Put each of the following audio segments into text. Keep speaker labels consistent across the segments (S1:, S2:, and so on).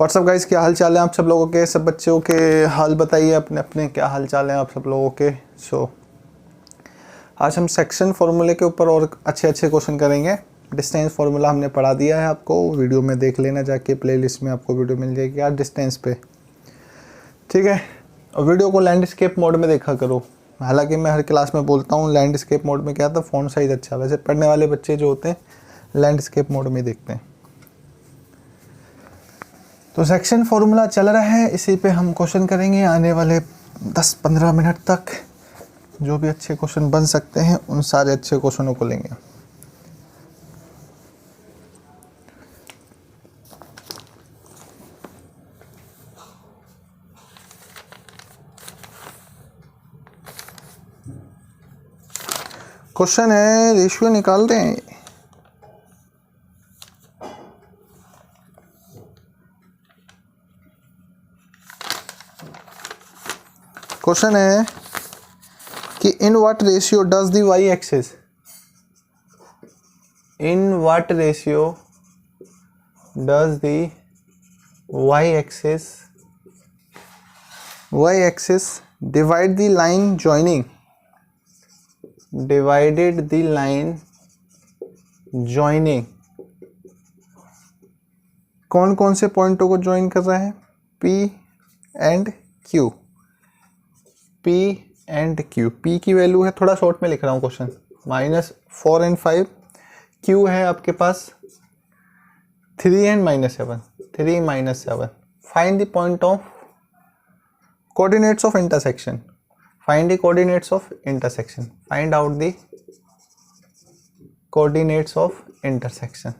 S1: WhatsApp guys, क्या हाल चाल है आप सब लोगों के। सब बच्चों के हाल बताइए अपने अपने, क्या हाल चाल है आप सब लोगों के। आज हम सेक्शन फार्मूले के ऊपर और अच्छे अच्छे क्वेश्चन करेंगे। डिस्टेंस फार्मूला हमने पढ़ा दिया है आपको, वीडियो में देख लेना जाके, प्लेलिस्ट में आपको वीडियो मिल जाएगी यार डिस्टेंस पे, ठीक है। और वीडियो को लैंडस्केप मोड में देखा करो। हालांकि मैं हर क्लास में बोलता हूँ लैंडस्केप मोड में क्या था, फ़ॉन्ट साइज़ अच्छा, वैसे पढ़ने वाले बच्चे जो होते हैं लैंडस्केप मोड में देखते हैं। तो सेक्शन फार्मूला चल रहा है, इसी पे हम क्वेश्चन करेंगे आने वाले 10-15 मिनट तक। जो भी अच्छे क्वेश्चन बन सकते हैं उन सारे अच्छे क्वेश्चनों को लेंगे। क्वेश्चन है, रेशियो निकाल दें। क्वेश्चन है कि in what ratio does the Y axis, in what ratio does the Y axis divide the line joining, divided the line joining, कौन कौन से पॉइंटों को ज्वाइन कर रहा है, P and Q, P and Q। P की वैल्यू है, थोड़ा शॉर्ट में लिख रहा हूँ क्वेश्चन, -4 and 5। Q है आपके पास 3 and -7, 3 - 7। Find the point of coordinates of intersection, find the coordinates of intersection, find out the coordinates of intersection.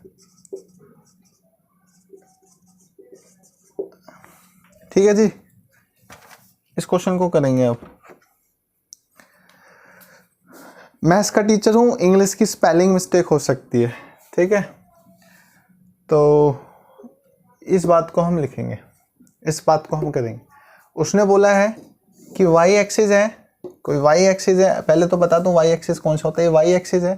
S1: ठीक है जी, इस क्वेश्चन को करेंगे अब। मैथ्स का टीचर हूँ, इंग्लिश की स्पेलिंग मिस्टेक हो सकती है, ठीक है। तो इस बात को हम लिखेंगे, इस बात को हम करेंगे। उसने बोला है कि वाई एक्सिस है, कोई वाई एक्सिस है। पहले तो बता दूं वाई एक्सिस कौन सा होता है। वाई एक्सिस है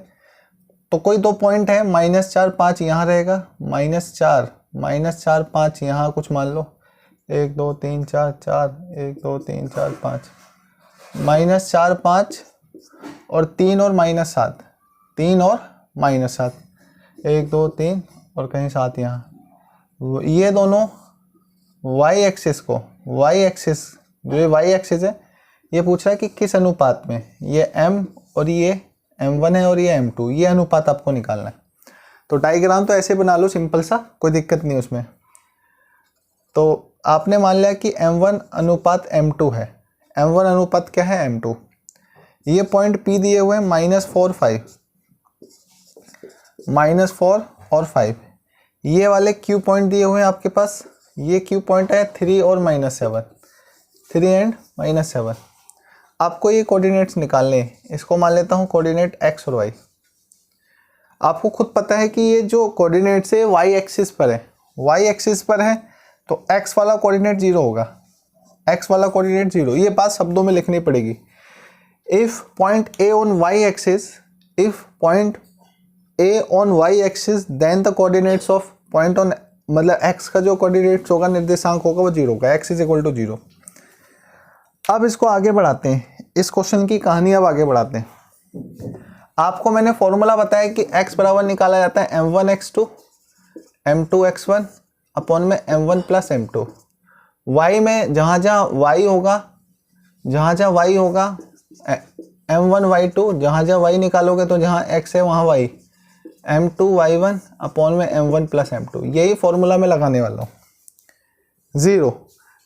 S1: तो कोई दो पॉइंट है, -4 5 यहाँ रहेगा, -4 -5 यहाँ कुछ मान लो, 1 2 3 4 4 1 2 3 4 5, -4 5 और 3 और -7, 3 और -7, 1 2 3 और कहीं 7 यहाँ। ये दोनों वाई एक्सिस को, वाई एक्सिस जो ये वाई एक्सिस है, ये पूछ रहा है कि किस अनुपात में, ये m और ये m1 है और ये m2, ये अनुपात आपको निकालना है। तो डायग्राम तो ऐसे बना लो सिंपल सा, कोई दिक्कत नहीं उसमें। तो आपने मान लिया कि m1 अनुपात m2 है, m1 अनुपात क्या है, m2। ये पॉइंट P दिए हुए हैं -4 और 5। ये वाले Q पॉइंट दिए हुए हैं आपके पास, ये Q पॉइंट है 3 और -7, 3 एंड -7। आपको ये कोऑर्डिनेट्स निकालने हैं। इसको मान लेता हूँ कोऑर्डिनेट x और y। आपको खुद पता है कि ये जो कोऑर्डिनेट्स है y एक्सिस पर है, y एक्सिस पर है तो x वाला कोऑर्डिनेट 0 होगा, x वाला कोऑर्डिनेट 0। ये बात शब्दों में लिखनी पड़ेगी। If point A on y axis, if point A on y axis, then the coordinates of point on, मतलब x का जो कोऑर्डिनेट्स होगा, निर्देशांक होगा, वो 0 होगा, x = 0। अब इसको आगे बढ़ाते हैं, इस क्वेश्चन की कहानी अब आगे बढ़ाते हैं। आपको मैंने फॉर्मूला बताया कि x बराबर निकाला जाता है m1x2 m2x1 अपॉन में m1 + m2। y में जहाँ जहाँ y होगा, जहाँ जहाँ y होगा m1 y2, जहाँ जहाँ y निकालोगे तो जहाँ x है वहाँ y, m2 y1 अपॉन में m1 + m2। यही फॉर्मूला में लगाने वाला हूँ। 0,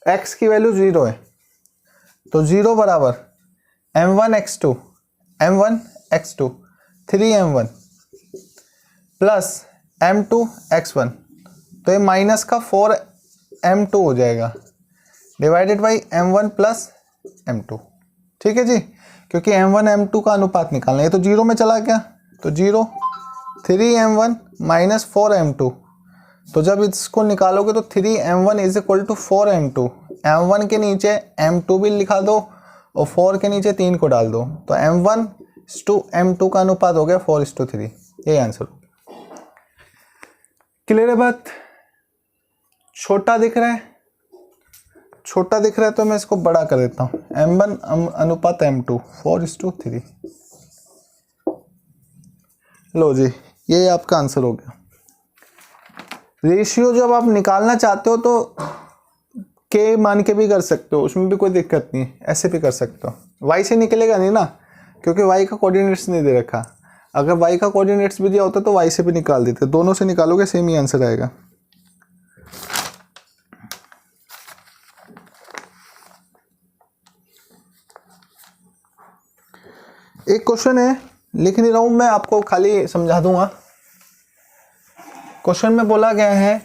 S1: x की वैल्यू 0 है तो 0 बराबर m1x2 3m1 प्लस m2x1, तो ये माइनस का 4m2 हो जाएगा, डिवाइडेड बाई m1 + m2। ठीक है जी, क्योंकि m1 m2 का अनुपात निकालना है। तो 0 में चला गया तो 0, 3m1 - 4m2। तो जब इसको निकालोगे तो 3m1 = 4m2। m1 के नीचे m2 भी लिखा दो और 4 के नीचे 3 को डाल दो, तो m1:m2 का अनुपात हो गया 4:3। यही आंसर। क्लियर है बात। छोटा दिख रहा है, छोटा दिख रहा है तो मैं इसको बड़ा कर देता हूँ, m1 अनुपात m2 4:3। लो जी, ये आपका आंसर हो गया। रेशियो जब आप निकालना चाहते हो तो के मान के भी कर सकते हो, उसमें भी कोई दिक्कत नहीं, ऐसे भी कर सकते हो। वाई से निकलेगा नहीं ना, क्योंकि वाई का कोऑर्डिनेट्स नहीं दे रखा। अगर वाई का कोऑर्डिनेट्स भी दिया होता तो वाई से भी निकाल देते, दोनों से निकालोगे सेम ही आंसर आएगा। एक क्वेश्चन है, लिख नहीं रहा हूं मैं, आपको खाली समझा दूंगा। क्वेश्चन में बोला गया है,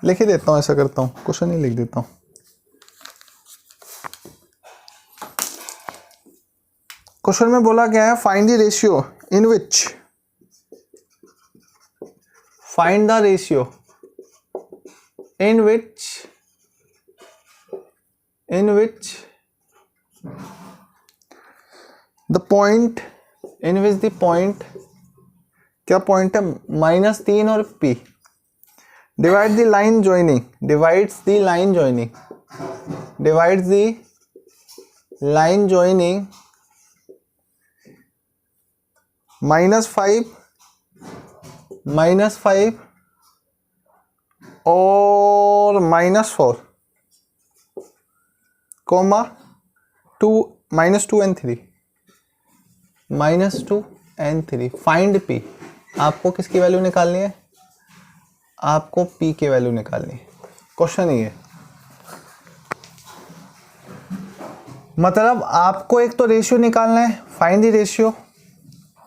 S1: लिख ही देता हूं, ऐसा करता हूं, क्वेश्चन ही लिख देता हूं। क्वेश्चन में बोला गया है find the ratio in which, find the ratio in which the point, in which the point, क्या पॉइंट है, -3 और P divide the line joining, divides the line joining, divides the line joining -5 और -4 comma 2 -2 and 3, -2 and 3। Find P, आपको किसकी value निकालनी है, आपको P की वैल्यू निकालनी है। क्वेश्चन ये है, मतलब आपको एक तो रेशियो निकालना है, फाइंड द रेशियो।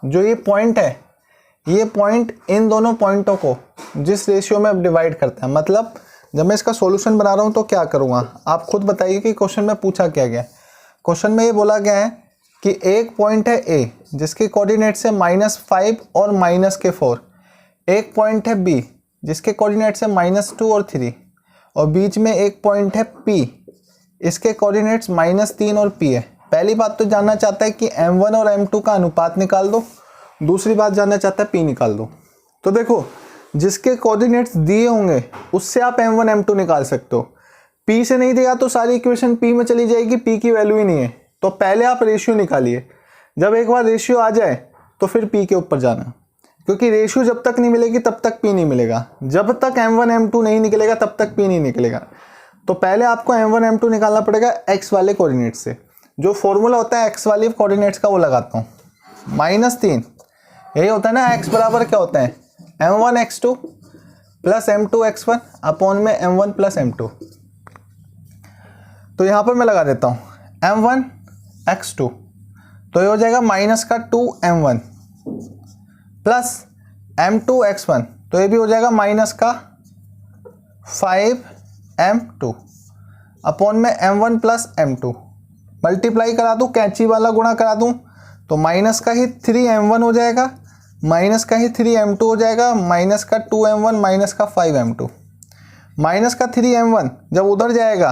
S1: जो ये पॉइंट है, ये पॉइंट इन दोनों पॉइंटों को जिस रेशियो में अब डिवाइड करता है, मतलब जब मैं इसका सॉल्यूशन बना रहा हूं तो क्या करूंगा, आप खुद बताइए कि क्वेश्चन में पूछा क्या गया। क्वेश्चन में ये बोला गया है कि एक पॉइंट है A जिसके कोऑर्डिनेट्स है -5 और -4, एक पॉइंट है B जिसके कोऑर्डिनेट्स है -2 और 3, और बीच में एक पॉइंट है P, इसके कोऑर्डिनेट्स -3 और P है। पहली बात तो जानना चाहता है कि m1 और m2 का अनुपात निकाल दो, दूसरी बात जानना चाहता है P निकाल दो। तो देखो, जिसके कोऑर्डिनेट्स दिए होंगे उससे आप m1 m2 निकाल सकते हो, P से नहीं दिया तो सारी इक्वेशन P में चली जाएगी, P की वैल्यू ही नहीं है। तो पहले आप रेशियो निकालिए, जब एक बार रेशियो आ जाए तो फिर P के ऊपर जाना, क्योंकि रेशियो जब तक नहीं मिलेगी तब तक P नहीं मिलेगा, जब तक m1 m2 नहीं निकलेगा तब तक P नहीं निकलेगा। तो पहले आपको m1 m2 निकालना पड़ेगा x वाले कोऑर्डिनेट से। जो फॉर्मूला होता है x वाले कोऑर्डिनेट्स का वो लगाता हूँ, -3, यही होता है ना, x बराबर क्या होता है, m1 x2 plus m2 x1 upon में m1 प्लस m2। तो यहाँ पर मैं लगा देता हूँ m1 x2, तो ये हो जाएगा -2m1 प्लस m2 x1, तो ये भी हो जाएगा -5m2 अपॉन में m1 प्लस m2। मल्टीप्लाई करा दूँ, कैंची वाला गुणा करा दूँ, तो माइनस का ही 3m1 हो जाएगा, माइनस का ही 3m2 हो जाएगा, माइनस का 2m1 माइनस का 5m2। माइनस का 3m1 जब उधर जाएगा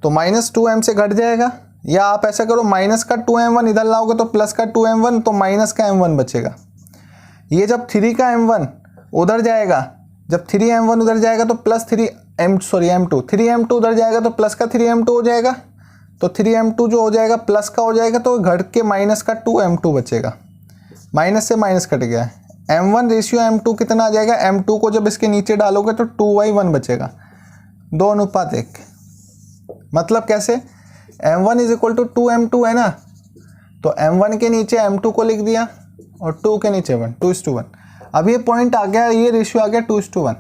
S1: तो -2m से घट जाएगा, या आप ऐसा करो माइनस का 2m1 इधर लाओगे तो प्लस का 2m1, तो माइनस का m1 बचेगा। ये जब 3 का m1 उधर जाएगा, जब 3m1 उधर जाएगा तो प्लस m2, 3m2 उधर जाएगा तो प्लस का 3m2 हो जाएगा, तो 3m2 जो हो जाएगा प्लस का हो जाएगा, तो घट के माइनस का 2m2 बचेगा, माइनस से माइनस कट गया। m1 रेशियो m2 कितना आ जाएगा, m2 को जब इसके नीचे डालोगे तो 2/1 बचेगा, 2:1। मतलब कैसे, m1 = 2m2 है ना, तो m1 के नीचे m2 को लिख दिया और 2 के नीचे 1, 2:1। अब ये पॉइंट आ गया, ये रेशियो आ गया 2:1।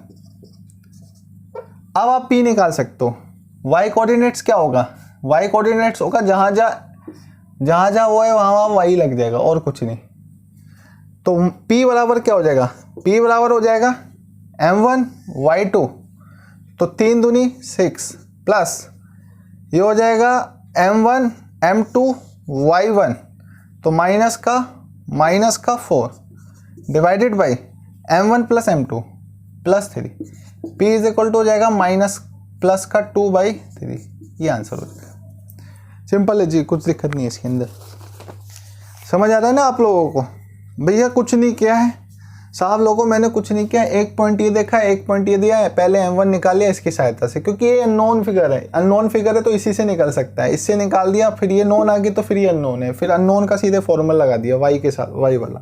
S1: अब आप P निकाल सकते हो। y कोऑर्डिनेट्स क्या होगा, y कोऑर्डिनेट्स होगा जहाँ जहाँ वो है वहाँ y लग जाएगा और कुछ नहीं। तो P बराबर क्या हो जाएगा, P बराबर हो जाएगा m1 y2, तो 3 दूनी 6 प्लस ये हो जाएगा m1 m2 y1, तो माइनस का 4 divided by m1 plus m2 plus 3। P = हो जाएगा प्लस का 2/3। ये आंसर हो जाएगा। सिंपल है जी, कुछ दिक्कत नहीं है इसके अंदर। समझ आ रहा है ना आप लोगों को, भैया कुछ नहीं किया है, साहब लोगों मैंने कुछ नहीं किया, एक पॉइंट ये देखा, एक पॉइंट ये दिया है, पहले m1 निकाल लिया इसकी सहायता से, क्योंकि ये अननोन फिगर है, अननोन फिगर है तो इसी से निकल सकता है, इससे निकाल दिया, फिर ये नोन आ गई तो फिर ये अननोन है, फिर अननोन का सीधे फॉर्मूला लगा दिया y के साथ, y वाला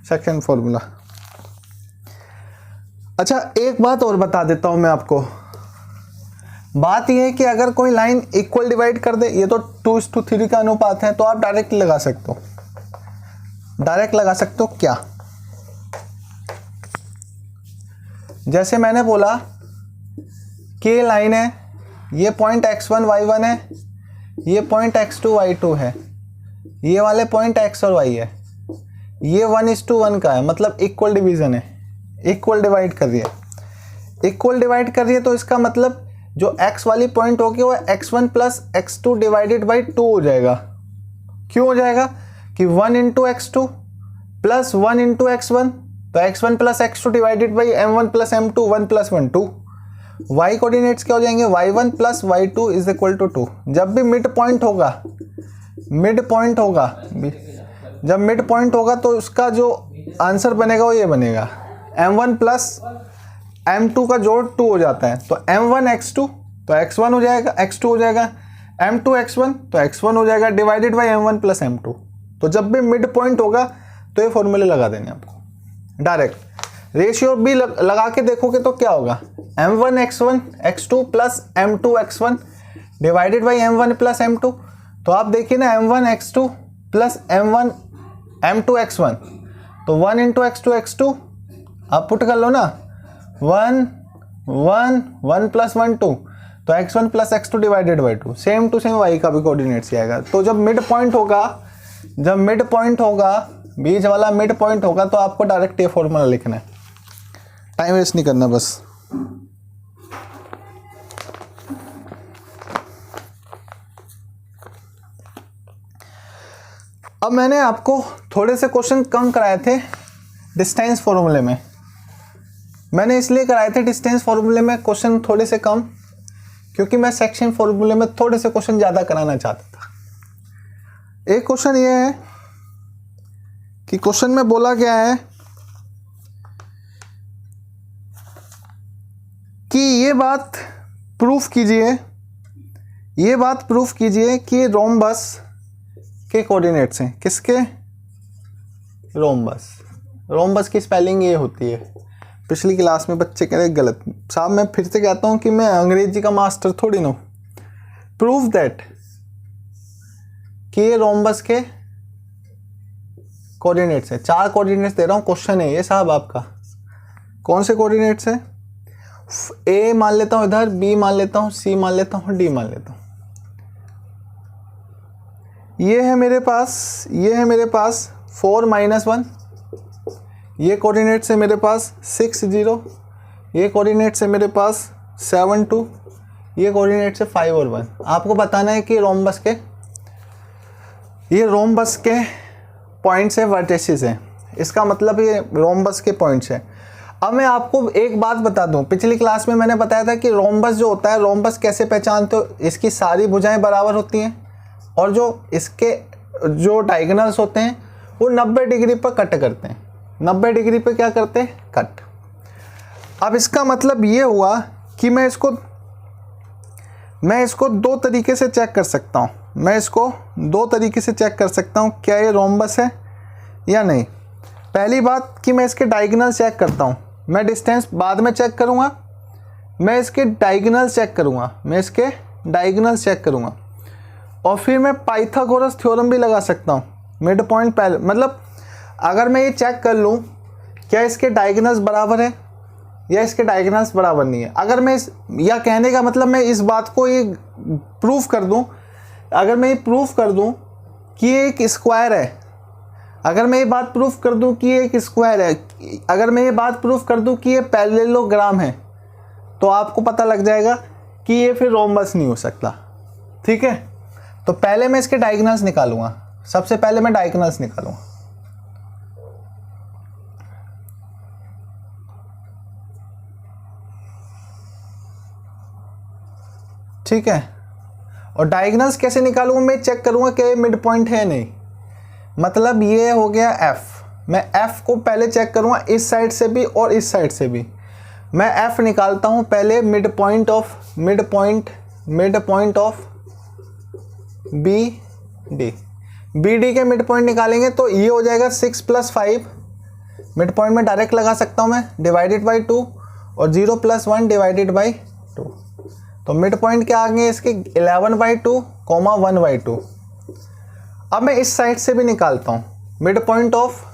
S1: सेकंड फॉर्मूला। अच्छा एक बात और बता देता हूं मैं आपको, बात यह है कि अगर कोई लाइन इक्वल डिवाइड कर दे, ये तो 2:3 का अनुपात है, तो आप डायरेक्ट लगा सकते हो, डायरेक्ट लगा सकते हो। क्या? जैसे मैंने बोला कि लाइन है, ये पॉइंट x1 y1 है, ये पॉइंट x2 y2 है, ये वाले पॉइंट x और y है, ये 1:1 का है, मतलब इक्वल डिवीजन है, इक्वल डिवाइड कर रही है, इक्वल डिवाइड कर रही है, तो इसका मतलब जो x वाली पॉइंट होगी वो x1 plus x2 divided by 2 हो जाएगा। क्यों हो जाएगा? कि 1 into x2 plus 1 into x1, तो x1 plus x2 divided by m1 plus m2, 1 plus 1 2। y coordinates क्या हो जाएंगे? y1 plus y2 is equal to 2। जब भी मिड पॉइंट होगा, मिड पॉइंट होगा, जब मिड पॉइंट होगा तो उसका जो आंसर बनेगा वो ये बनेगा, m1 प्लस m2 का जोड़ 2 हो जाता है, तो m1 x2 तो x1 हो जाएगा, x2 हो जाएगा, m2 x1 तो x1 हो जाएगा, divided by m1 plus m2। तो जब भी मिड पॉइंट होगा तो ये फॉर्मूले लगा देंगे आपको डायरेक्ट। रेशियो भी लगा के देखोगे तो क्या होगा? m1 x1 x2 plus m2 x1 divided by m1 plus m2। तो आप देखिए ना, m1 x2 plus m1 m2 x1, तो 1 इंटू x2 x2 आप पुट कर लो ना, 1 1 1 प्लस 1 2, तो x1 plus x2 divided by 2, same to same y का भी कोऑर्डिनेट्स आएगा। तो जब मिड पॉइंट होगा, जब मिड पॉइंट होगा, बीच वाला मिड पॉइंट होगा, तो आपको डायरेक्ट ये फॉर्मूला लिखना है, टाइम वेस्ट नहीं करना बस। अब मैंने आपको थोड़े से क्वेश्चन कम कराए थे डिस्टेंस फॉर्मूले में, मैंने इसलिए कराए थे डिस्टेंस फॉर्मूले में क्वेश्चन थोड़े से कम, क्योंकि मैं सेक्शन फॉर्मूले में थोड़े से क्वेश्चन ज़्यादा कराना चाहता था। एक क्वेश्चन ये है कि क्वेश्चन में बोला गया है कि ये बात प्रूफ कीजिए, ये बात प्रूफ कीजिए कि रोम्बस के कोऑर्डिनेट्स हैं। किसके? रोम्बस। रोम्बस की स्पेलिंग ये होती है, पिछली क्लास में बच्चे कह रहे गलत, साहब मैं फिर से कहता हूँ कि मैं अंग्रेजी का मास्टर थोड़ी ना। प्रूफ दैट कि ये रोम्बस के कोऑर्डिनेट्स है। 4 कोऑर्डिनेट्स दे रहा हूँ, क्वेश्चन है ये साहब आपका। कौन से कोऑर्डिनेट्स है? ए मान लेता हूँ इधर, बी मान लेता हूँ, सी मान लेता हूँ, डी मान लेता हूँ। ये है मेरे पास, ये है मेरे पास 4 - 1, ये कोऑर्डिनेट्स है मेरे पास 6 0, ये कोऑर्डिनेट्स है मेरे पास 7 2, ये कोऑर्डिनेट्स है 5 और 1। आपको बताना है कि रोम्बस के, ये रोम्बस के पॉइंट्स है, वर्टिसेस हैं, इसका मतलब ये रोम्बस के पॉइंट्स हैं। अब मैं आपको एक बात बता दूं, पिछली क्लास में मैंने बताया था कि रोम्बस जो होता है, रोम्बस कैसे पहचानते हो? इसकी सारी भुजाएं बराबर होती हैं और जो इसके जो डायगोनल्स होते हैं वो 90 डिग्री पर कट करते हैं। 90 डिग्री पे क्या करते हैं? कट। अब इसका मतलब ये हुआ कि मैं इसको 2 तरीके से चेक कर सकता हूँ, मैं इसको 2 तरीके से चेक कर सकता हूँ क्या ये रोम्बस है या नहीं। पहली बात कि मैं इसके डायगोनल चेक करता हूँ, मैं डिस्टेंस बाद में चेक करूँगा, मैं इसके डायगोनल चेक करूँगा, मैं इसके डायगोनल चेक करूँगा, और फिर मैं पाइथागोरस थ्योरम भी लगा सकता हूँ मिड पॉइंट पहले। मतलब अगर मैं ये चेक कर लूँ क्या इसके डायगोनल्स बराबर है या इसके डायगोनल्स बराबर नहीं है, अगर मैं या कहने का मतलब मैं इस बात को ये प्रूफ कर दूँ, अगर मैं ये प्रूफ कर दूँ कि ये एक स्क्वायर है, अगर मैं ये बात प्रूफ कर दूँ कि ये एक स्क्वायर है, अगर मैं ये बात प्रूफ कर दूँ कि ये पैरेललोग्राम है, तो आपको पता लग जाएगा कि ये फिर रोम्बस नहीं हो सकता। ठीक है, तो पहले मैं इसके डायगोनल्स निकालूंगा, सबसे पहले मैं डायगोनल्स निकालूंगा। ठीक है, और डायगोनल्स कैसे निकालूंगा? मैं चेक करूंगा कि ये मिड पॉइंट है नहीं, मतलब ये हो गया F, मैं f को पहले चेक करूँगा इस साइड से भी और इस साइड से भी। मैं f निकालता हूँ पहले mid point of B D के मिड पॉइंट निकालेंगे तो ये हो जाएगा 6 + 5, मिड पॉइंट में डायरेक्ट लगा सकता हूँ मैं, डिवाइडेड बाई 2 और 0 + 1 डिवाइडेड बाई 2। तो मिड पॉइंट क्या आ गए इसके 11/2, 1/2। अब मैं इस साइड से भी निकालता हूँ मिड पॉइंट ऑफ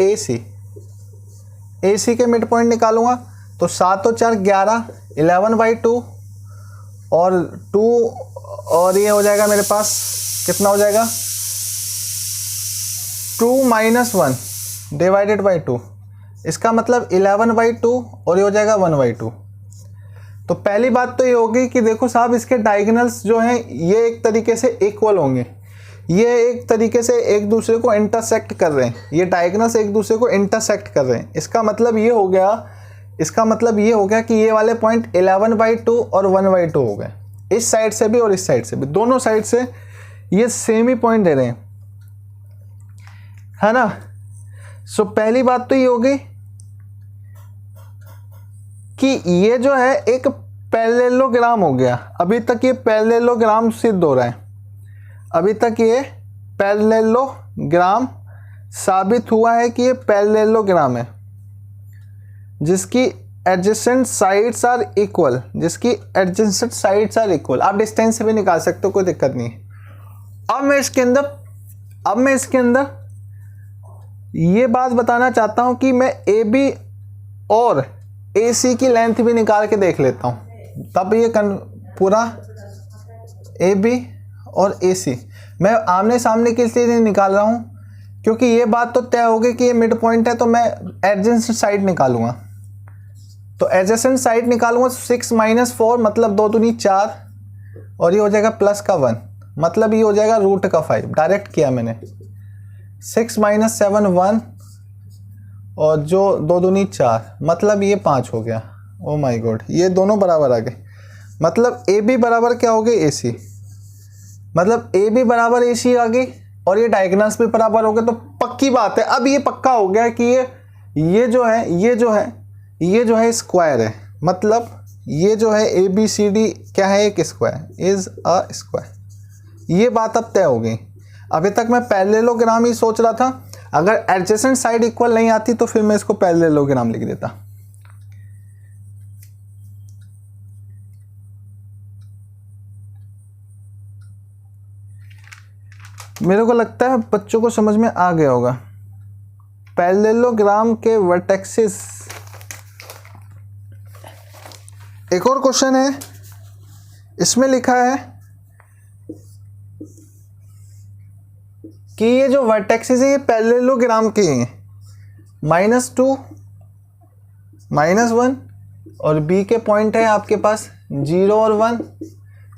S1: ए सी के मिड पॉइंट निकालूंगा तो 7 और 4 11, 11/2 और 2 और ये हो जाएगा मेरे पास कितना हो जाएगा 2 - 1 डिवाइडेड बाई 2। इसका मतलब 11/2 और ये हो जाएगा 1/2। तो पहली बात तो ये होगी कि देखो साहब इसके डायगोनल्स जो हैं ये एक तरीके से इक्वल होंगे, ये एक तरीके से एक दूसरे को इंटरसेक्ट कर रहे हैं, ये डायगोनल्स एक दूसरे को इंटरसेक्ट कर रहे हैं। इसका मतलब ये हो गया कि ये वाले पॉइंट 11/2 और 1/2 हो गए, इस साइड से भी और इस साइड से भी, दोनों साइड से ये सेम ही पॉइंट दे रहे हैं, है ना। सो पहली बात तो ये होगी कि ये जो है एक पैरेललोग्राम हो गया। अभी तक ये पैरेललोग्राम सिद्ध हो रहा है, अभी तक ये पैरेललोग्राम साबित हुआ है कि ये पैरेललोग्राम है जिसकी एडजेसेंट साइड्स आर इक्वल, आप डिस्टेंस से भी निकाल सकते हो, कोई दिक्कत नहीं है। अब मैं इसके अंदर ये बात बताना चाहता हूं कि मैं ए बी और ए सी की लेंथ भी निकाल के देख लेता हूं, तब ये पूरा ए बी और ए सी मैं आमने सामने के लिए नहीं निकाल रहा हूं, क्योंकि ये बात तो तय हो गई कि ये मिड पॉइंट है, तो मैं एडजेसेंट साइड निकालूंगा। तो एडजेसेंट साइड निकालूंगा 6 - 4 मतलब 2 दूनी 4 और ये हो जाएगा प्लस का 1 मतलब ये हो जाएगा रूट का 5। डायरेक्ट किया मैंने, 6 - 7 1 और जो 2 दूनी 4 मतलब ये 5 हो गया। ओ माय गॉड, ये दोनों बराबर आ गए, मतलब ए बी बराबर क्या हो गई ए सी, मतलब ए बी बराबर ए सी आ गई और ये डायगोनल्स भी बराबर हो गए। तो पक्की बात है, अब ये पक्का हो गया कि ये जो है स्क्वायर है, मतलब ये जो है ए बी सी डी क्या है, एक स्क्वायर, इज अ स्क्वायर। ये बात अब तय हो गई। अभी तक मैं पैरेललोग्राम ही सोच रहा था, अगर एडजेसेंट साइड इक्वल नहीं आती तो फिर मैं इसको पैरेललोग्राम लिख देता। मेरे को लगता है बच्चों को समझ में आ गया होगा। पैरेललोग्राम के वर्टेक्सेस। एक और क्वेश्चन है, इसमें लिखा है कि ये जो वर्टेक्सेस है ये पैरेललोग्राम के हैं, -2 -1 और बी के पॉइंट है आपके पास 0 और 1,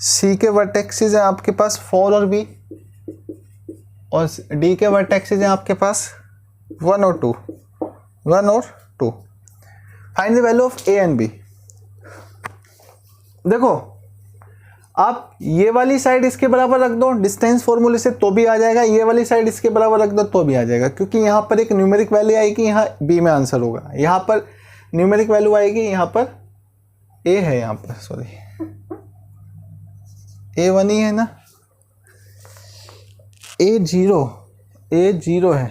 S1: सी के वर्टेक्सेस है आपके पास 4 और बी, और डी के वर्टेक्सेस हैं आपके पास 1 और 2। Find the value of A and B. देखो आप ये वाली साइड इसके बराबर रख दो डिस्टेंस फॉर्मूले से तो भी आ जाएगा, ये वाली साइड इसके बराबर रख दो तो भी आ जाएगा, क्योंकि यहाँ पर एक न्यूमेरिक वैल्यू आएगी, यहाँ बी में आंसर होगा, यहाँ पर न्यूमेरिक वैल्यू आएगी, यहाँ पर ए है, यहाँ पर सॉरी A1 ही है ना, A0 है,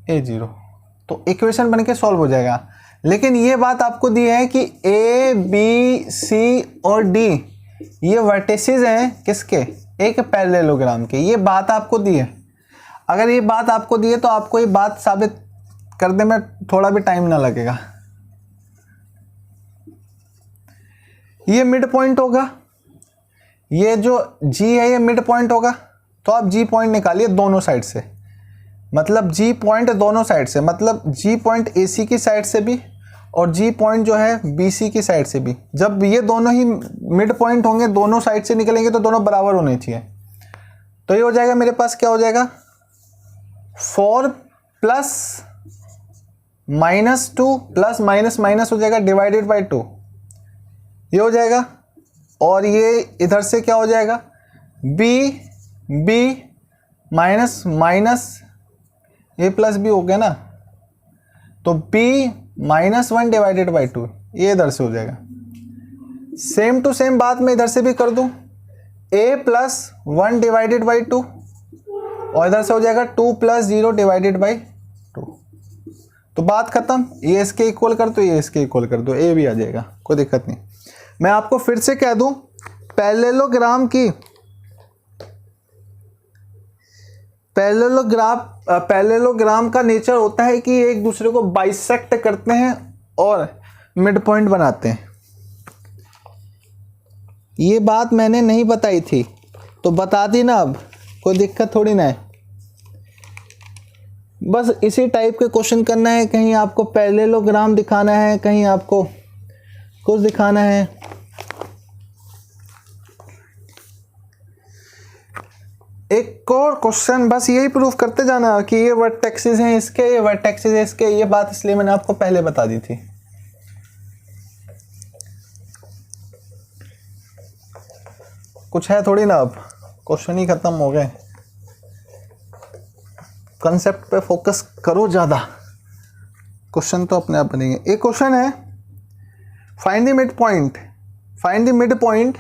S1: A0 तो इक्वेशन बन के सॉल्व हो जाएगा। लेकिन ये बात आपको दी है कि ए बी सी और डी ये वर्टिसेस हैं किसके, एक पैरेललोग्राम के, ये बात आपको दी है। अगर ये बात आपको दी है तो आपको ये बात साबित करने में थोड़ा भी टाइम ना लगेगा। ये मिड पॉइंट होगा, ये जो G है ये मिड पॉइंट होगा, तो आप G पॉइंट निकालिए दोनों साइड से, मतलब G पॉइंट दोनों साइड से, मतलब G पॉइंट AC की साइड से भी और G पॉइंट जो है BC की साइड से भी। जब ये दोनों ही मिड पॉइंट होंगे, दोनों साइड से निकलेंगे तो दोनों बराबर होने चाहिए। तो ये हो जाएगा मेरे पास, क्या हो जाएगा 4 + -2 प्लस माइनस माइनस हो जाएगा डिवाइडेड बाई 2, ये हो जाएगा। और ये इधर से क्या हो जाएगा बी माइनस माइनस ए प्लस बी हो गया ना, तो b -1 डिवाइडेड बाई 2 ये इधर से हो जाएगा। सेम टू सेम बात मैं इधर से भी कर दूं, a प्लस 1 डिवाइडेड बाई 2 और इधर से हो जाएगा 2 प्लस 0 डिवाइडेड बाई 2। तो बात खत्म, ये इसके इक्वल कर दो, ये इसके इक्वल कर दो, a भी आ जाएगा, कोई दिक्कत नहीं। मैं आपको फिर से कह दूं, पैरेललोग्राम का नेचर होता है कि एक दूसरे को बाइसेक्ट करते हैं और मिड पॉइंट बनाते हैं। ये बात मैंने नहीं बताई थी तो बता दी ना, अब कोई दिक्कत थोड़ी ना है। बस इसी टाइप के क्वेश्चन करना है, कहीं आपको पैरेललोग्राम दिखाना है, कहीं आपको कुछ दिखाना है। एक और क्वेश्चन, बस यही प्रूफ करते जाना कि ये वर्टेक्सेस हैं इसके, ये वर्टेक्सेस हैं इसके। ये बात इसलिए मैंने आपको पहले बता दी थी। कुछ है थोड़ी ना, अब क्वेश्चन ही खत्म हो गए। कंसेप्ट पे फोकस करो ज़्यादा, क्वेश्चन तो अपने आप बनेंगे। एक क्वेश्चन है, find the mid point, find the mid point,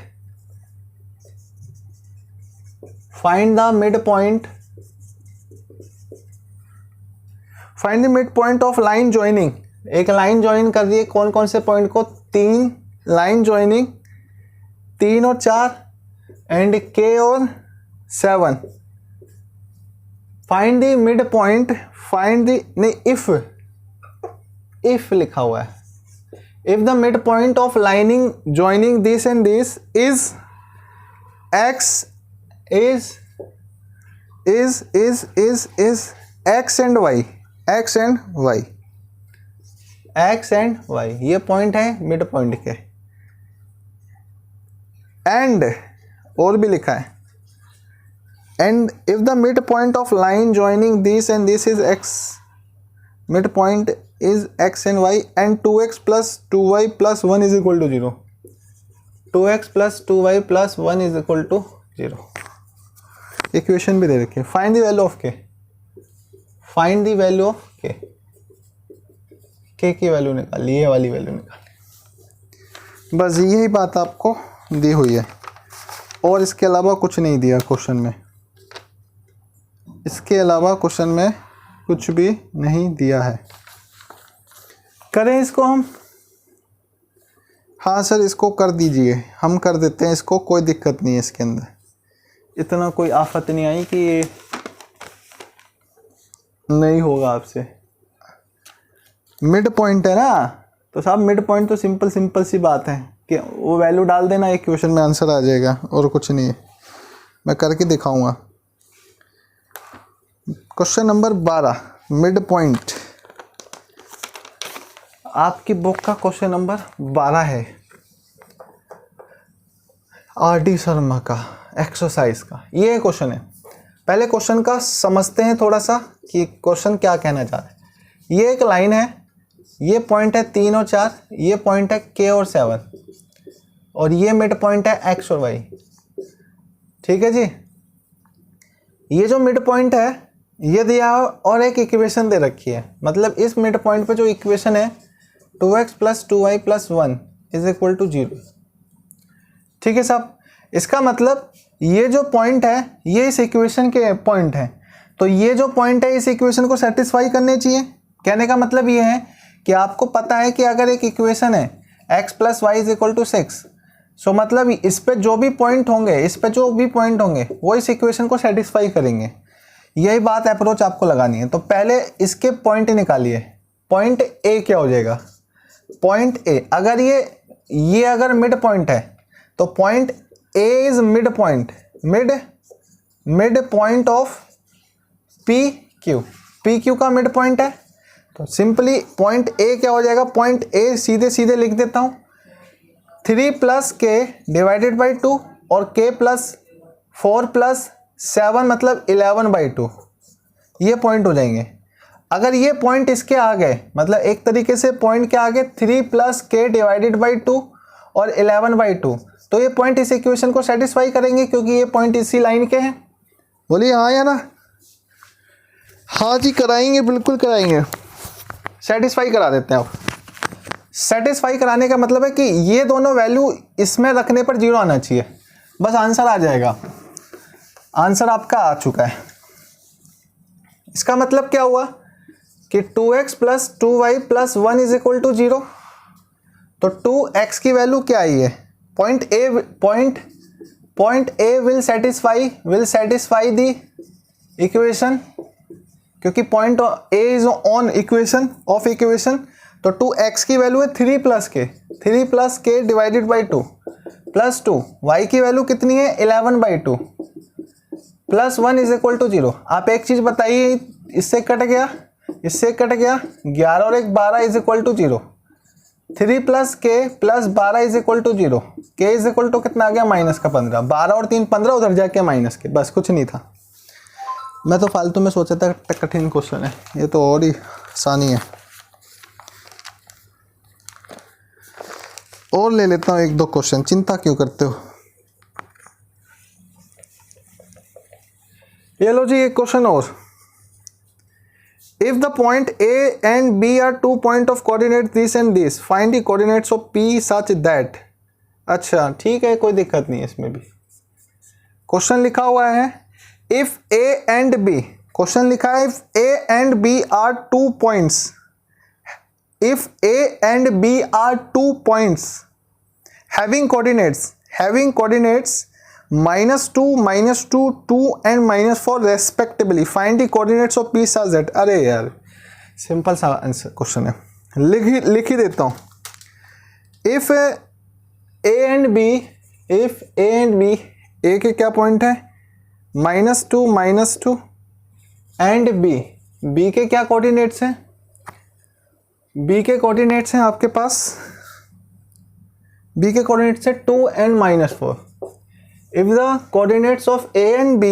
S1: find the mid point, find the mid point of line joining. एक लाइन ज्वाइन कर रही है, कौन कौन से पॉइंट को? 3 लाइन ज्वाइनिंग, 3 और 4 एंड k और 7। Find the mid point, find the, नहीं, इफ लिखा हुआ है, if the mid point of lining joining this and this is x is x and y, x and y, x and y, ये point है mid point के। And और भी लिखा है, and if the mid point of line joining this and this is x, mid point is x and y and 2x plus 2y plus 1 is equal to 0, 2x plus 2y plus 1 is equal to 0। Equation भी दे रखी है। Find the value of के, find the value of के की value निकाली, ये वाली value निकाली। बस यही बात आपको दी हुई है और इसके अलावा कुछ नहीं दिया क्वेश्चन में, इसके अलावा क्वेश्चन में कुछ भी नहीं दिया है। करें इसको हम? हाँ सर इसको कर दीजिए, हम कर देते हैं इसको, कोई दिक्कत नहीं है इसके अंदर, इतना कोई आफत नहीं आई कि ये नहीं होगा आपसे। मिड पॉइंट है ना, तो साहब मिड पॉइंट तो सिंपल सी बात है कि वो वैल्यू डाल देना, एक क्वेश्चन में आंसर आ जाएगा और कुछ नहीं है। मैं करके दिखाऊंगा। Question number 12, mid point. आपकी बुक का क्वेश्चन नंबर 12 है, RD शर्मा का एक्सरसाइज का ये क्वेश्चन है। पहले क्वेश्चन का समझते हैं थोड़ा सा कि क्वेश्चन क्या कहना चाह रहा है। ये एक लाइन है, ये पॉइंट है 3 और 4, ये पॉइंट है k और 7 और ये मिड पॉइंट है x और y। ठीक है जी, ये जो मिड पॉइंट है ये दिया और एक इक्वेशन दे रखी है, मतलब इस मिड पॉइंट पे जो इक्वेशन है 2x plus 2y plus 1 is equal to 0। ठीक है साहब, इसका मतलब ये जो पॉइंट है ये इस इक्वेशन के पॉइंट है, तो ये जो पॉइंट है इस इक्वेशन को सेटिस्फाई करने चाहिए। कहने का मतलब ये है कि आपको पता है कि अगर एक इक्वेशन है x plus y is equal to 6, so मतलब इस पे जो भी पॉइंट होंगे, इस पे जो भी पॉइंट होंगे वो इस इक्वेशन को सेटिस्फाई करेंगे। यही बात अप्रोच आपको लगानी है। तो पहले इसके पॉइंट निकालिए। पॉइंट ए क्या हो जाएगा? पॉइंट ए, अगर ये अगर मिड पॉइंट है तो point A is mid point, mid point of P Q का मिड पॉइंट है। तो सिंपली पॉइंट ए क्या हो जाएगा? पॉइंट ए सीधे लिख देता हूं, 3 प्लस के डिवाइडेड बाई 2 और k प्लस 4 प्लस 7 मतलब 11/2, ये पॉइंट हो जाएंगे। अगर ये पॉइंट इसके आ गए, मतलब एक तरीके से पॉइंट के आगे 3 प्लस के डिवाइडेड बाई 2 और 11/2, तो ये पॉइंट इस इक्वेशन को सेटिस्फाई करेंगे क्योंकि ये पॉइंट इसी लाइन के हैं। बोलिए हाँ या ना? हाँ जी कराएंगे, बिल्कुल कराएंगे। सेटिस्फाई करा देते हैं अब। सेटिस्फाई कराने का मतलब है कि ये दोनों वैल्यू इसमें रखने पर 0 आना चाहिए, बस आंसर आ जाएगा। आंसर आपका आ चुका है। इसका मतलब क्या हुआ कि 2x plus 2y plus 1 is equal to 0। तो 2x की वैल्यू क्या आई है? Point A will satisfy the equation, क्योंकि point A is on equation of equation. तो 2x की वैल्यू है 3 plus k divided by 2 plus 2। y की वैल्यू कितनी है? 11/2 प्लस 1 इज इक्वल टू 0। आप एक चीज बताइए, इससे कट गया 11 और 1 12 इज इक्वल टू 0। 3 प्लस के प्लस 12 इज इक्वल टू 0। के इज इक्वल टू कितना आ गया? माइनस का 15। 12 और 3 15, उधर जाके माइनस के, बस कुछ नहीं था। मैं तो फालतू में सोचा था कठिन क्वेश्चन है, ये तो और ही आसानी है। और ले लेता हूँ 1-2 क्वेश्चन, चिंता क्यों करते हो। ये लो जी एक क्वेश्चन और। If the point A and B are 2 points of coordinate this and this, find the coordinates of P such that। अच्छा ठीक है, कोई दिक्कत नहीं है इसमें भी। क्वेश्चन लिखा हुआ है if A and B, question लिखा है if A and B are 2 points, if A and B are 2 points having coordinates -2, -2, 2 and -4 respectively, find the coordinates of P such that। अरे यार सिंपल सा आंसर क्वेश्चन है, लिख ही देता हूँ। If A and B A के क्या point है? -2 एंड B के क्या कोऑर्डिनेट्स हैं? B के कोऑर्डिनेट्स हैं आपके पास, B के कोऑर्डिनेट्स है 2 and -4। If the coordinates of A and B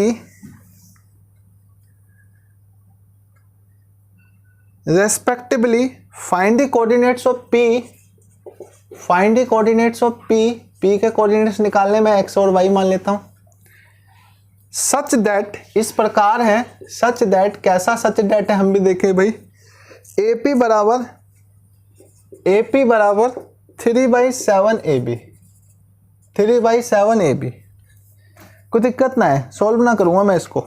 S1: respectively, find the coordinates of P। P के कोऑर्डिनेट्स निकालने में x और y मान लेता हूं। सच दैट, इस प्रकार है, सच दैट, कैसा सच दैट है हम भी देखें भाई। AP बराबर 3/7 AB, 3/7 AB। कोई दिक्कत ना है, सॉल्व ना करूंगा मैं इसको,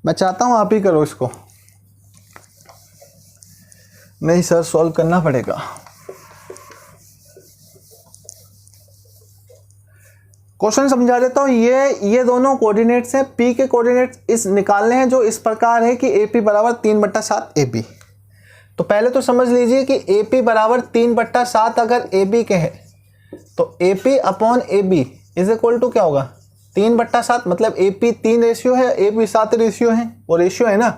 S1: मैं चाहता हूं आप ही करो इसको। नहीं सर सॉल्व करना पड़ेगा। क्वेश्चन समझा देता हूं। ये दोनों कोऑर्डिनेट्स हैं, P के कोऑर्डिनेट्स इस निकालने हैं जो इस प्रकार है कि AP बराबर 3/7 AB। तो पहले तो समझ लीजिए कि AP बराबर 3/7 अगर AB के है तो AP upon AB is equal to क्या होगा? 3/7, मतलब AP 3 रेशियो है, AB 7 रेशियो है, वो रेशियो है ना।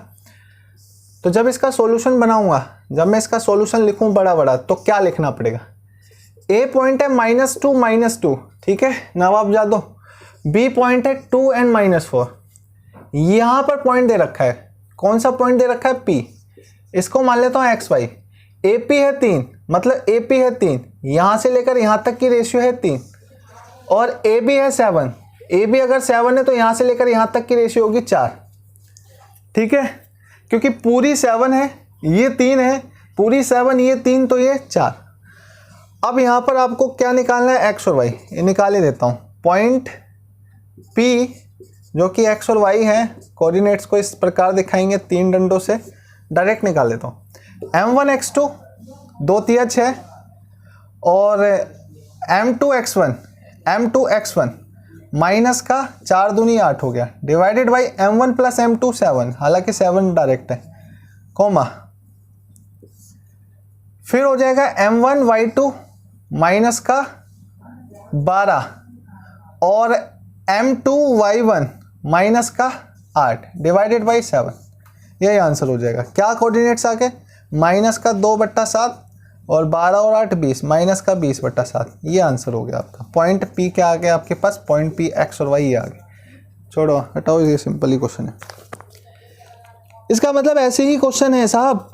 S1: तो जब इसका सॉल्यूशन बनाऊंगा, जब मैं इसका सॉल्यूशन लिखूं बड़ा तो क्या लिखना पड़ेगा? A पॉइंट है -2, ठीक है नवाब जादो। B पॉइंट है 2 and -4। यहां पर पॉइंट दे रखा है, कौन सा पॉइंट दे रखा है? P। इसको मान लेता हूं XY। AP है 3, मतलब AP है 3, यहां से लेकर यहां तक की रेशियो है 3, और AB है 7। AB अगर 7 है तो यहां से लेकर यहां तक की रेशियो होगी 4, ठीक है, क्योंकि पूरी 7 है, ये 3 है, पूरी 7 ये 3, तो ये 4। अब यहां पर आपको क्या निकालना है? x और y। ये निकाल ही देता हूं। पॉइंट P जो कि x और y है, कोऑर्डिनेट्स को इस प्रकार दिखाएंगे 3 डंडों से, डायरेक्ट निकाल देता हूं। m1 x2 2 3 6 और m2 x1 माइनस का 4 दूनी 8 हो गया, divided by m1 plus m2 7, हालांकि 7 डायरेक्ट है, कोमा। फिर हो जाएगा m1 y2 माइनस का 12 और m2 y1 माइनस का 8 डिवाइडेड बाई 7। यही आंसर हो जाएगा। क्या कोऑर्डिनेट्स आ गए? माइनस का 2/7 और 12 और 8 20, माइनस का 20/7। ये आंसर हो गया आपका। पॉइंट P क्या आ गया आपके पास? पॉइंट P x और y ये आ गए। छोड़ो हटाओ, ये सिंपल ही क्वेश्चन है। इसका मतलब ऐसे ही क्वेश्चन है साहब,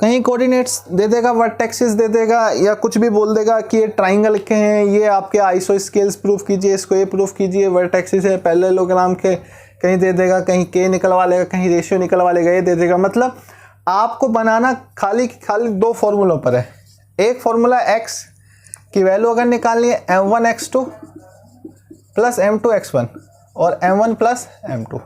S1: कहीं कोऑर्डिनेट्स दे देगा, वर्टेक्सेस दे देगा, या कुछ भी बोल देगा कि ये ट्राइंगल के हैं, ये आपके आइसो स्केल्स प्रूफ कीजिए, इसको ये प्रूफ कीजिए, वर्टेक्सेस है पैरेललोग्राम के, कहीं दे देगा, कहीं के निकलवा लेगा, कहीं रेशियो निकलवा लेगा, ये दे देगा। मतलब आपको बनाना खाली दो फॉर्मूलों पर है। एक फॉर्मूला x की वैल्यू अगर निकालनी है m1x2 प्लस m2x1 और m1 plus m2,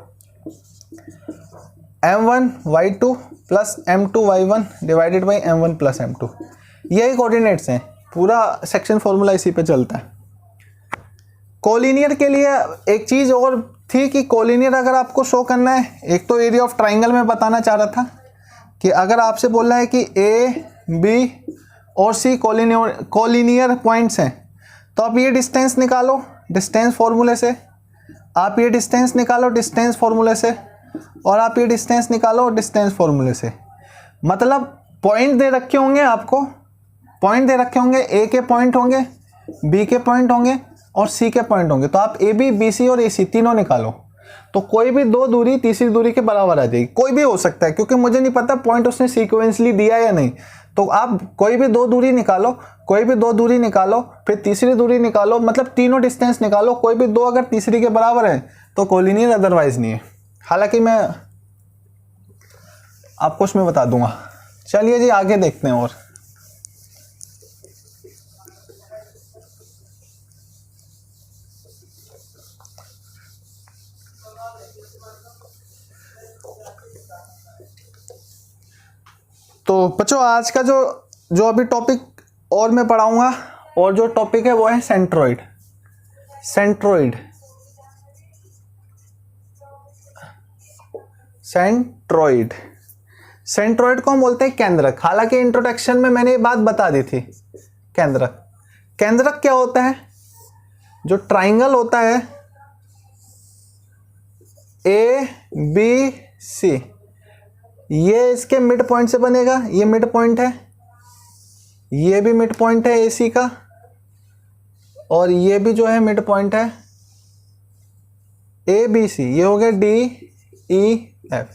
S1: m1y2 plus m2y1 divided by m1 plus m2, यही कोऑर्डिनेट्स हैं। पूरा सेक्शन फॉर्मूला इसी पे चलता है। कोलिनियर के लिए एक चीज़ और थी कि कोलिनियर अगर आपको शो करना है, एक तो एरिया ऑफ ट्राइंगल में बताना चाह रहा था कि अगर आपसे बोलना है कि ए बी और सी कोलिनियर पॉइंट्स हैं, तो आप ये डिस्टेंस निकालो डिस्टेंस फॉर्मूले से, आप ये डिस्टेंस निकालो डिस्टेंस फॉर्मूले से, और आप ये डिस्टेंस निकालो डिस्टेंस फॉर्मूले से। मतलब पॉइंट दे रखे होंगे आपको, पॉइंट दे रखे होंगे, ए के पॉइंट होंगे, बी के पॉइंट होंगे और सी के पॉइंट होंगे, तो आप ए बी, बी सी और ए सी तीनों निकालो, तो कोई भी दो दूरी तीसरी दूरी के बराबर आ जाएगी। कोई भी हो सकता है, क्योंकि मुझे नहीं पता पॉइंट उसने सीक्वेंसली दिया या नहीं, तो आप कोई भी दो दूरी निकालो, कोई भी दो दूरी निकालो, फिर तीसरी दूरी निकालो, मतलब तीनों डिस्टेंस निकालो, कोई भी दो अगर तीसरी के बराबर है तो कोलिनियर, अदरवाइज नहीं है। हालांकि मैं आपको उसमें बता दूंगा। चलिए जी आगे देखते हैं। और तो बच्चों आज का जो अभी टॉपिक और मैं पढ़ाऊंगा, और जो टॉपिक है वो है सेंट्रोइड। सेंट्रोइड सेंट्रोइड सेंट्रोइड को हम बोलते हैं केंद्रक। हालांकि इंट्रोडक्शन में मैंने ये बात बता दी थी। केंद्रक, केंद्रक क्या होता है? जो ट्राइंगल होता है ए बी सी, ये इसके मिड पॉइंट से बनेगा, ये मिड पॉइंट है, ये भी मिड पॉइंट है ए सी का, और ये भी जो है मिड पॉइंट है ए बी सी, ये हो गया डी ई एफ।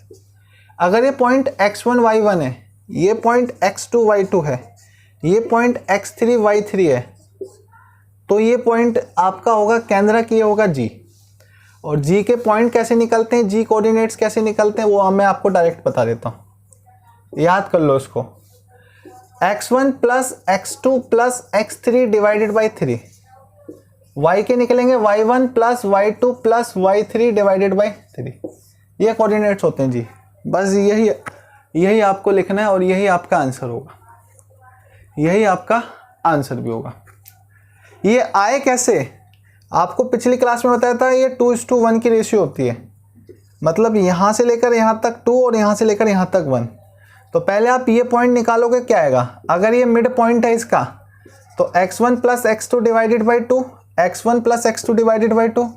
S1: अगर ये पॉइंट x1 y1 है, ये पॉइंट x2 y2 है, ये पॉइंट x3 y3 है, तो ये पॉइंट आपका होगा केंद्रक, ये होगा G। और G के पॉइंट कैसे निकलते हैं, G कोऑर्डिनेट्स कैसे निकलते हैं, वो मैं आपको डायरेक्ट बता देता हूँ, याद कर लो इसको। x1 plus x2 plus x3 divided by 3, y के निकलेंगे y1 plus y2 plus y3 divided by 3, ये कोऑर्डिनेट्स होते हैं जी। बस यही आपको लिखना है और यही आपका आंसर होगा, यही आपका आंसर भी होगा। ये आए कैसे, आपको पिछली क्लास में बताया था, ये 2:1 की रेशियो होती है। मतलब यहाँ से लेकर यहाँ तक 2 और यहाँ से लेकर यहाँ तक 1। तो पहले आप ये पॉइंट निकालोगे, क्या आएगा? अगर ये मिड पॉइंट है इसका, तो x1 plus x2 divided by 2, x1 plus x2 divided by 2,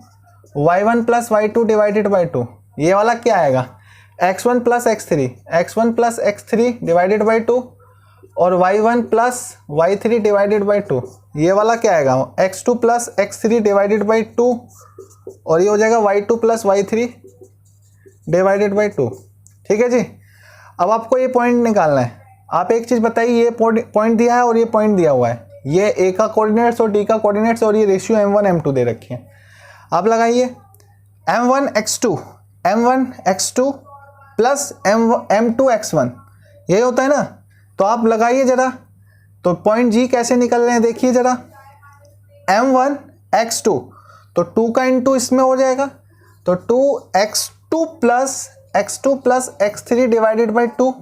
S1: y1 plus y2 divided by 2, ये वाला क्या आएगा? x1 plus x3, x1 plus x3 divided by 2, और y1 plus y3 divided by 2, ये वाला क्या आएगा? x2 plus x3 divided by 2, और ये हो जाएगा y2 plus y3 divided by 2। ठीक है जी। अब आपको ये पॉइंट निकालना है। आप एक चीज़ बताइए, ये पॉइंट दिया है और ये पॉइंट दिया हुआ है, ये a का कोऑर्डिनेट्स और d का कोऑर्डिनेट्स, और ये रेशियो m1 m2 दे रखी है। आप लगाइए m1 x2 plus m2 x1, यही होता है ना। तो आप लगाइए जरा, तो पॉइंट G कैसे निकल रहे हैं देखिए जरा। m1 x2, तो 2 का इंटू इसमें हो जाएगा, तो 2x2 plus x3 divided by 2,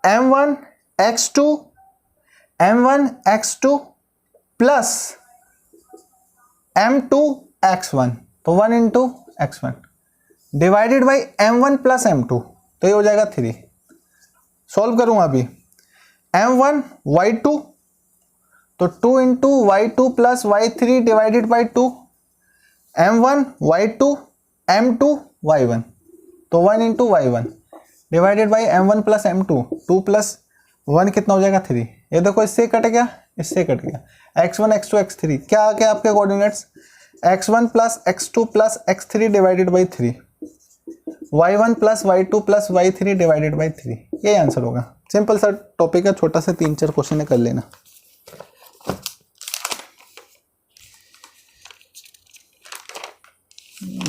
S1: m1 x2 plus m2 x1, तो 1 into x1 divided by m1 plus m2, तो ये हो जाएगा 3। सॉल्व करूंगा अभी। m1 y2, तो 2 into y2 plus y3 divided by 2, m1 y2 m2 y1, तो 1 into y1 divided by m1 plus m2, 2 plus 1 कितना हो जाएगा? 3। ये देखो इससे कट गया, इससे कट गया। x1 x2 x3 क्या आ गया आपके coordinates? x1 plus x2 plus x3 divided by 3, y1 plus y2 plus y3 divided by 3, ये आंसर होगा। सिंपल सा टॉपिक है, छोटा सा 3-4 क्वेश्चन कर लेना।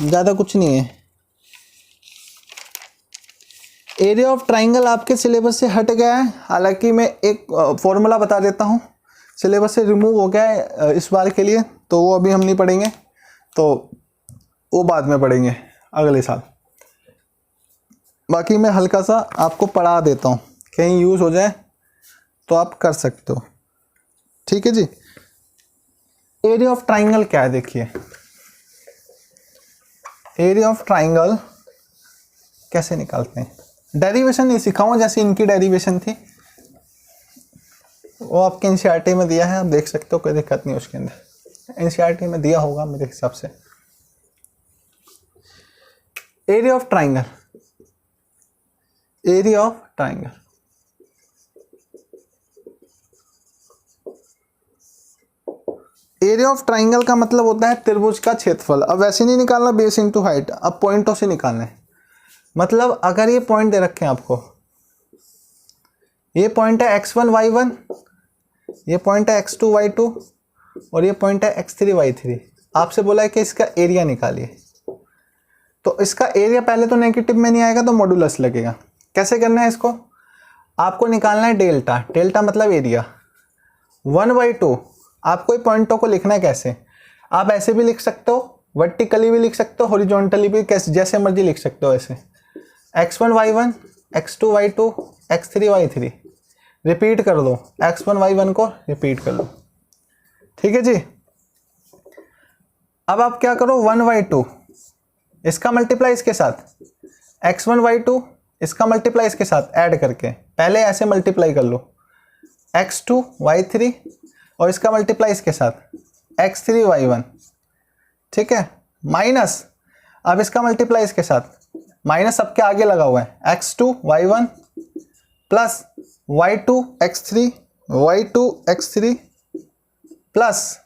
S1: ज़्यादा कुछ नहीं है। एरिया ऑफ ट्राइंगल आपके सिलेबस से हट गया है, हालांकि मैं एक फॉर्मूला बता देता हूँ, सिलेबस से रिमूव हो गया है इस बार के लिए, तो वो अभी हम नहीं पढ़ेंगे, तो वो बाद में पढ़ेंगे अगले साल। बाकी मैं हल्का सा आपको पढ़ा देता हूँ, कहीं यूज़ हो जाए तो आप कर सकते हो। ठीक है जी। एरिया ऑफ ट्राइंगल क्या है, देखिए एरिया ऑफ ट्राइंगल कैसे निकालते हैं। डेरिवेशन नहीं सिखाऊं, जैसे इनकी डेरिवेशन थी वो आपके एनसीईआरटी में दिया है, आप देख सकते हो, कोई दिक्कत नहीं उसके अंदर, एनसीईआरटी में दिया होगा मेरे हिसाब से। Area of triangle, area of triangle, area of triangle का मतलब होता है त्रिभुज का क्षेत्रफल। अब वैसे नहीं निकालना बेस इंटू हाइट, अब पॉइंटों से निकालना है। मतलब अगर ये पॉइंट दे रखे हैं आपको, ये पॉइंट है x1 y1, ये पॉइंट है x2 y2 और ये पॉइंट है x3 y3, आपसे बोला है कि इसका एरिया निकालिए। तो इसका एरिया पहले तो नेगेटिव में नहीं आएगा तो मॉडुलस लगेगा। कैसे करना है इसको, आपको निकालना है डेल्टा, डेल्टा मतलब एरिया 1/2। आपको ये पॉइंटों को लिखना है कैसे, आप ऐसे भी लिख सकते हो, वर्टिकली भी लिख सकते हो, हॉरिजॉन्टली भी, कैसे जैसे मर्जी लिख सकते हो। ऐसे x1 y1, x2 y2, x3 y3, repeat कर दो, x1 y1 को रिपीट कर लो। ठीक है जी। अब आप क्या करो, 1/2 इसका मल्टीप्लाई इसके साथ, x1 y2 इसका मल्टीप्लाई इसके साथ ऐड करके, पहले ऐसे मल्टीप्लाई कर लो, x2 y3 और इसका मल्टीप्लाई इसके साथ x3 y1। ठीक है, माइनस अब इसका मल्टीप्लाई इसके साथ, माइनस सबके आगे लगा हुआ है, x2 y1 plus y2 x3 y2 x3 plus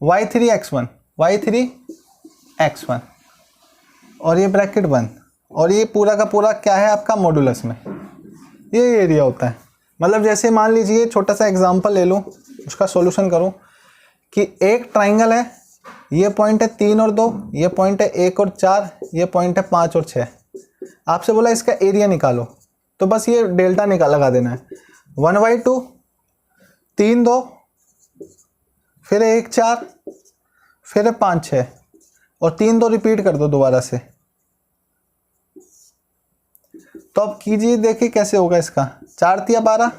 S1: y3 x1 y3 x1 और ये ब्रैकेट बंद, और ये पूरा का पूरा क्या है आपका मॉडुलस में, ये एरिया होता है। मतलब जैसे मान लीजिए छोटा सा एग्जांपल ले लूँ, उसका सॉल्यूशन करूँ कि एक ट्राइंगल है, ये पॉइंट है 3 और 2, ये पॉइंट है 1 और 4, ये पॉइंट है 5 और 6। आपसे बोला इसका एरिया निकालो, तो बस ये डेल्टा लगा देना है, 1/2, 3 2, फिर 1 4, फिर 5 6 और 3 2 रिपीट कर दो दोबारा से। तो अब कीजिए, देखिए कैसे होगा इसका, 4 तिया 12,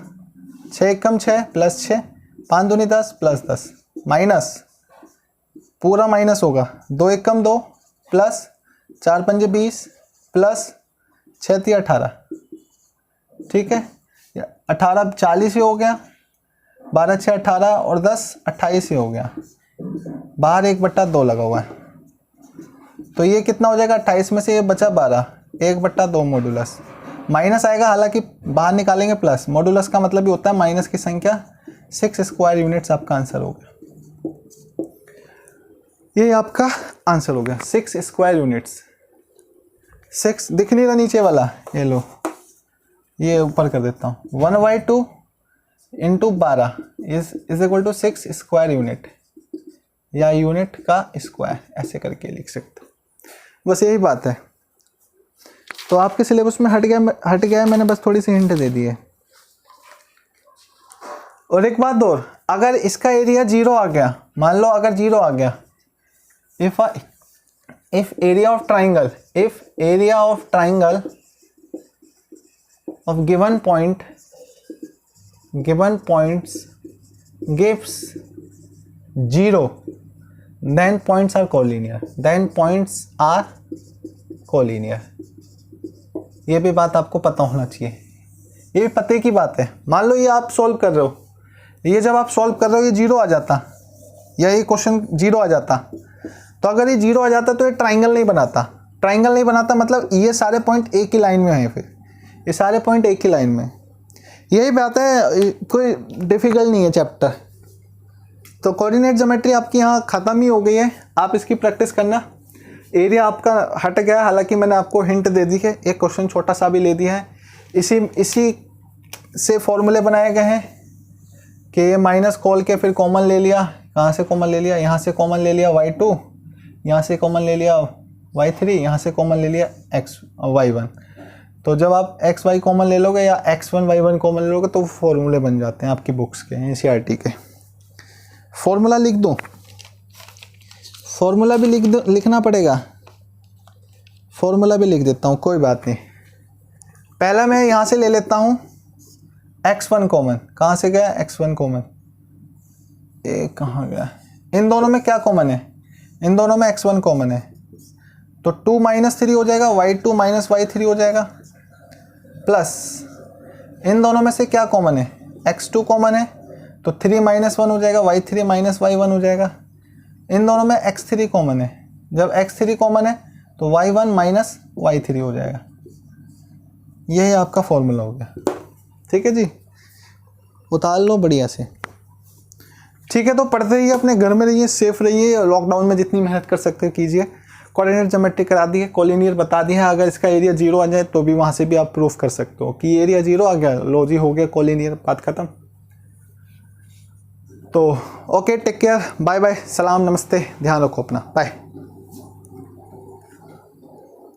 S1: 6 एकम 6 प्लस 6, 5 दूनी 10 प्लस 10, माइनस पूरा माइनस होगा, 2 एकम 2 प्लस 4 पंजे 20 प्लस 6 तिया 18। ठीक है, 18 40 ही हो गया, 12 6 18 और 10 28 ही हो गया, बाहर 1/2 लगा हुआ है, तो ये कितना हो जाएगा, 28 में से ये बचा 12, 1/2 मॉडुलस, माइनस आएगा, हालांकि बाहर निकालेंगे प्लस, मॉडुलस का मतलब भी होता है माइनस की संख्या, 6 स्क्वायर यूनिट्स आपका आंसर हो गया। ये आपका आंसर हो गया 6 स्क्वायर यूनिट्स। 6 दिख नहीं रहा नीचे वाला, ये लो, ये ऊपर कर देता हूँ, 1/2 into 12 is equal to 6 square unit, या यूनिट का स्क्वायर, ऐसे करके लिख सकते हो। बस यही बात है। तो आपके सिलेबस में हट गया है, मैंने बस थोड़ी सी हिंट दे दी है। और एक बात और, अगर इसका एरिया 0 आ गया, मान लो अगर 0 आ गया, if area of triangle of given points gives 0, then points are collinear। ये भी बात आपको पता होना चाहिए, ये भी पते की बात है। मान लो ये आप सॉल्व कर रहे हो, ये जब आप सॉल्व कर रहे हो ये 0 आ जाता, या ये क्वेश्चन 0 आ जाता, तो अगर ये 0 आ जाता तो ये ट्राइंगल नहीं बनाता। ट्राइंगल नहीं बनाता मतलब ये सारे पॉइंट एक ही लाइन में हैं, फिर ये सारे पॉइंट एक ही लाइन में। यही बात है, कोई डिफिकल्ट नहीं है चैप्टर। तो कोऑर्डिनेट ज्योमेट्री आपकी यहाँ ख़त्म ही हो गई है, आप इसकी प्रैक्टिस करना। एरिया आपका हट गया, हालांकि मैंने आपको हिंट दे दी है, एक क्वेश्चन छोटा सा भी ले दिया है। इसी से फॉर्मूले बनाए गए हैं कि ये माइनस खोल के फिर कॉमन ले लिया, कहाँ से कॉमन ले लिया, यहाँ से कॉमन ले लिया y2, यहाँ से कॉमन ले लिया y3, यहाँ से कॉमन ले लिया y1। तो जब आप xy कॉमन ले लोगे या x1 y1 कॉमन ले लोगे तो फॉर्मूले बन जाते हैं आपकी बुक्स के, NCERT के। फॉर्मूला लिख दूँ, फॉर्मूला भी लिखना पड़ेगा, फॉर्मूला भी लिख देता हूँ, कोई बात नहीं। पहला मैं यहाँ से ले लेता हूँ x1 कॉमन, कहाँ से गया x1 कॉमन, ये कहाँ गया, इन दोनों में क्या कॉमन है, इन दोनों में x1 कॉमन है, तो 2 - 3 हो जाएगा, y2 - y3 हो जाएगा, प्लस इन दोनों में से क्या कॉमन है, x2 कॉमन है, तो 3 - 1 हो जाएगा, y3 - y1 हो जाएगा। इन दोनों में x3 कॉमन है, जब x3 कॉमन है तो y1 - y3 हो जाएगा। यही आपका फॉर्मूला हो गया, ठीक है जी, उतार लो बढ़िया से। ठीक है, तो पढ़ते रहिए, अपने घर में रहिए, सेफ रहिए, लॉकडाउन में जितनी मेहनत कर सकते हो कीजिए। कोऑर्डिनेट ज्योमेट्री करा दी है, कोलिनियर बता दी है, अगर इसका एरिया 0 आ जाए तो भी वहाँ से भी आप प्रूफ कर सकते हो कि एरिया 0 आ गया, लो जी हो गया कोलिनियर, बात खत्म। तो okay, take care, bye bye, सलाम, नमस्ते, ध्यान रखो अपना, बाय।